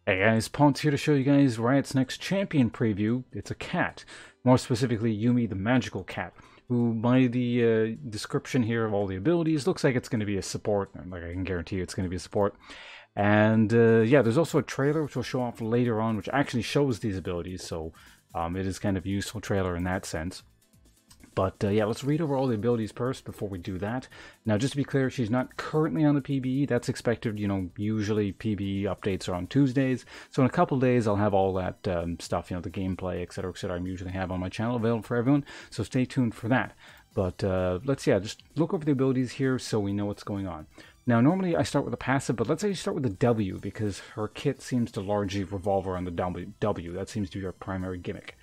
Hey guys, Ponce here to show you guys Riot's next champion preview. It's a cat. More specifically, Yuumi the magical cat, who by the description here of all the abilities, looks like it's going to be a support. Like I can guarantee you it's going to be a support. And yeah, there's also a trailer which will show off later on, which actually shows these abilities, so it is kind of a useful trailer in that sense. But yeah, let's read over all the abilities first before we do that. Now, just to be clear, she's not currently on the PBE. That's expected, you know, usually PBE updates are on Tuesdays. So in a couple of days, I'll have all that stuff, you know, the gameplay, etc., etc. I usually have on my channel available for everyone. So stay tuned for that. But let's, yeah, just look over the abilities here so we know what's going on. Now, normally I start with a passive, but let's say you start with the W because her kit seems to largely revolve around the W. That seems to be her primary gimmick.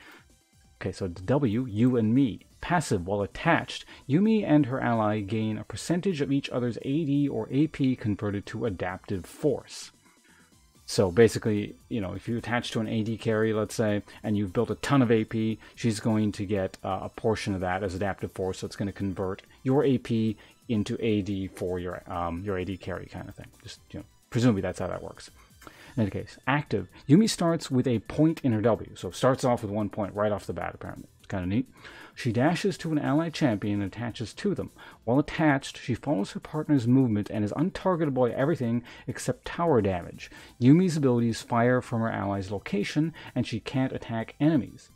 Okay, so the W, you and me. Passive, while attached, Yuumi and her ally gain a percentage of each other's AD or AP converted to adaptive force. So basically, you know, if you attach to an AD carry, let's say, and you've built a ton of AP, she's going to get a portion of that as adaptive force, so it's going to convert your AP into AD for your AD carry kind of thing. Just, you know, presumably that's how that works. In any case, active, Yuumi starts with a point in her W, so starts off with 1 point right off the bat, apparently. It's kind of neat. She dashes to an ally champion and attaches to them. While attached, she follows her partner's movement and is untargetable by everything except tower damage. Yuumi's abilities fire from her ally's location, and she can't attack enemies.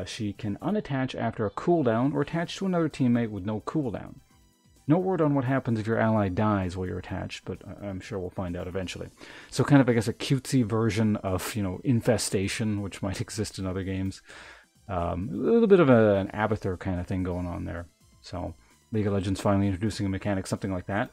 She can unattach after a cooldown or attach to another teammate with no cooldown. No word on what happens if your ally dies while you're attached, but I'm sure we'll find out eventually. So kind of, I guess, a cutesy version of, you know, Infestation, which might exist in other games. A little bit of an Abathur kind of thing going on there. So League of Legends finally introducing a mechanic, something like that.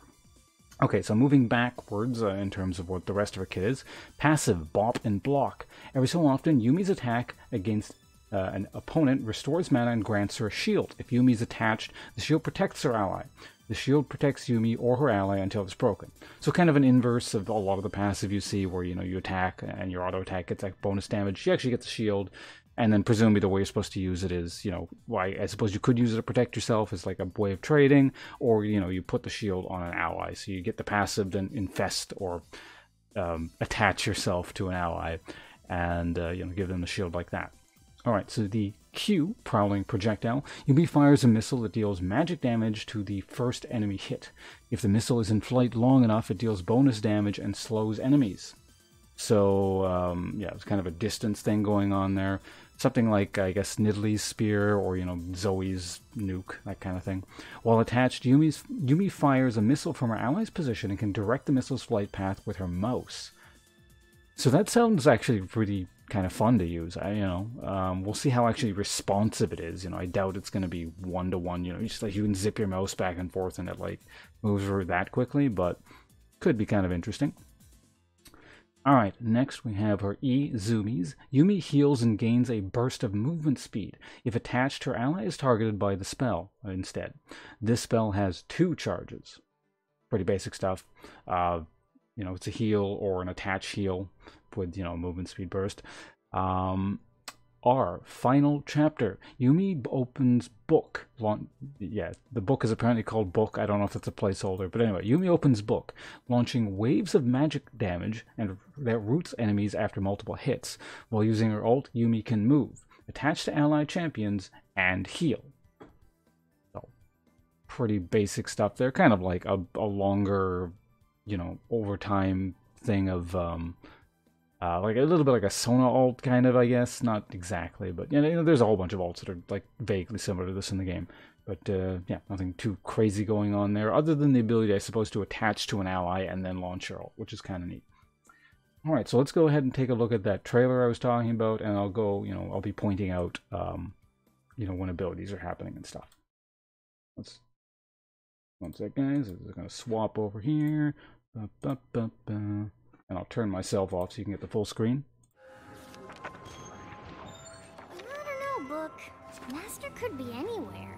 Okay, so moving backwards in terms of what the rest of her kit is. Passive, bop, and block. Every so often, Yuumi's attack against an opponent restores mana and grants her a shield. If Yuumi's attached, the shield protects her ally. The shield protects Yuumi or her ally until it's broken. So kind of an inverse of a lot of the passive you see where, you know, you attack and your auto attack gets like bonus damage. She actually gets a shield. And then presumably the way you're supposed to use it is, you know, why I suppose you could use it to protect yourself as like a way of trading, or, you know, you put the shield on an ally. So you get the passive, then infest or attach yourself to an ally and, you know, give them the shield like that. All right, so the Q, Prowling Projectile, Yuumi fires a missile that deals magic damage to the first enemy hit. If the missile is in flight long enough, it deals bonus damage and slows enemies. So, yeah, it's kind of a distance thing going on there. Something like, I guess, Nidalee's Spear or, you know, Zoe's Nuke, that kind of thing. While attached, Yuumi fires a missile from her ally's position and can direct the missile's flight path with her mouse. So that sounds actually pretty kind of fun to use. We'll see how actually responsive it is. You know, I doubt it's going to be one-to-one. You know, just like you can zip your mouse back and forth and it like moves over that quickly, but could be kind of interesting. Alright, next we have her E, Zoomies. Yuumi heals and gains a burst of movement speed. If attached, her ally is targeted by the spell instead. This spell has 2 charges. Pretty basic stuff. You know, it's a heal or an attached heal with, you know, movement speed burst. R, Final Chapter. Yuumi opens book. Yeah, the book is apparently called book. I don't know if it's a placeholder, but anyway, Yuumi opens book, launching waves of magic damage and that roots enemies after multiple hits. While using her ult, Yuumi can move, attach to allied champions, and heal. So, pretty basic stuff there. Kind of like a longer, you know, overtime thing of like a little bit like a Sona ult kind of, I guess. Not exactly, but you know, there's a whole bunch of ults that are like vaguely similar to this in the game. But yeah, nothing too crazy going on there, other than the ability, I suppose, to attach to an ally and then launch your ult, which is kind of neat. All right, so let's go ahead and take a look at that trailer I was talking about, and I'll go, you know, I'll be pointing out, you know, when abilities are happening and stuff. Let's, one sec, guys. I'm going to swap over here. And I'll turn myself off so you can get the full screen. I don't know, Book. Master could be anywhere.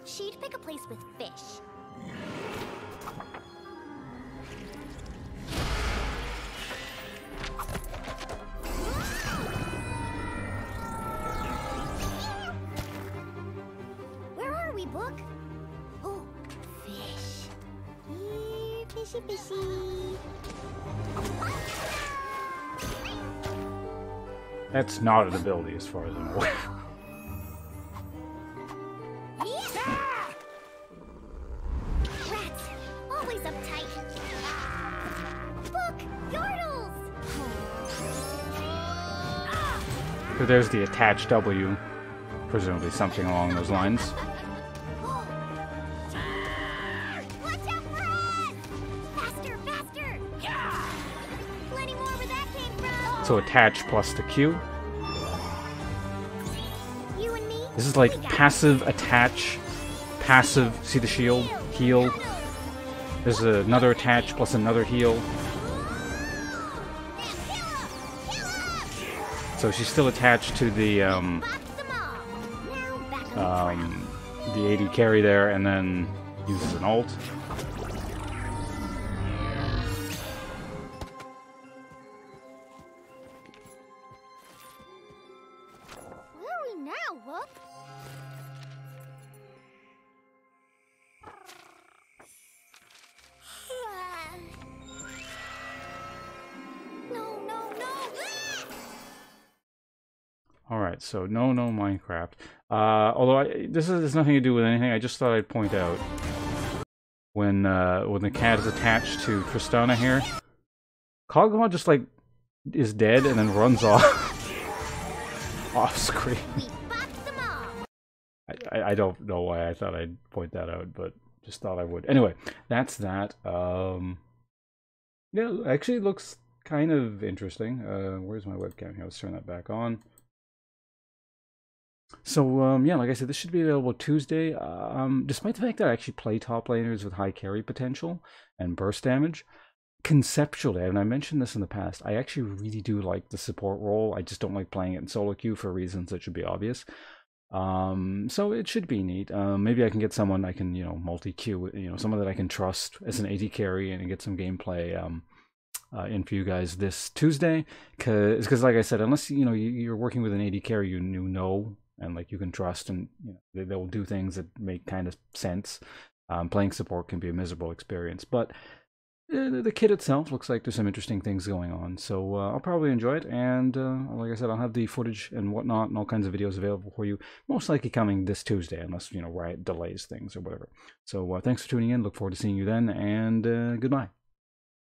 She'd pick a place with fish. any book? Oh, fish. Here, fishy, fishy. That's not an ability as far as I'm aware. Rats, always uptight. Book, yordles. So there's the attached W. Presumably something along those lines. Watch out for us! Faster, faster! Plenty more where that came from. So attach plus the Q. You and me. This is like passive attach, passive, see the shield, heal. There's another attach plus another heal. So she's still attached to the AD carry there, and then uses an ult. Where are we now, Whoop? No, no, no! Alright, so no Minecraft. Although this has nothing to do with anything, I just thought I'd point out when the cat is attached to Tristana here, Kagama just like is dead and then runs off screen. I don't know why I thought I'd point that out, but just thought I would. Anyway, that's that. Yeah, actually it looks kind of interesting. Where's my webcam here? Let's turn that back on. So, yeah, like I said, this should be available Tuesday. Despite the fact that I actually play top laners with high carry potential and burst damage, conceptually, and I mentioned this in the past, I actually really do like the support role. I just don't like playing it in solo queue for reasons that should be obvious. So it should be neat. Maybe I can get someone I can, multi-queue, someone that I can trust as an AD carry and get some gameplay in for you guys this Tuesday. Because like I said, unless, you're working with an AD carry you know and like you can trust, and they'll do things that make kind of sense. Playing support can be a miserable experience, but the kit itself looks like there's some interesting things going on, so I'll probably enjoy it. And like I said, I'll have the footage and whatnot and all kinds of videos available for you, most likely coming this Tuesday, unless Riot delays things or whatever. So thanks for tuning in. Look forward to seeing you then, and goodbye.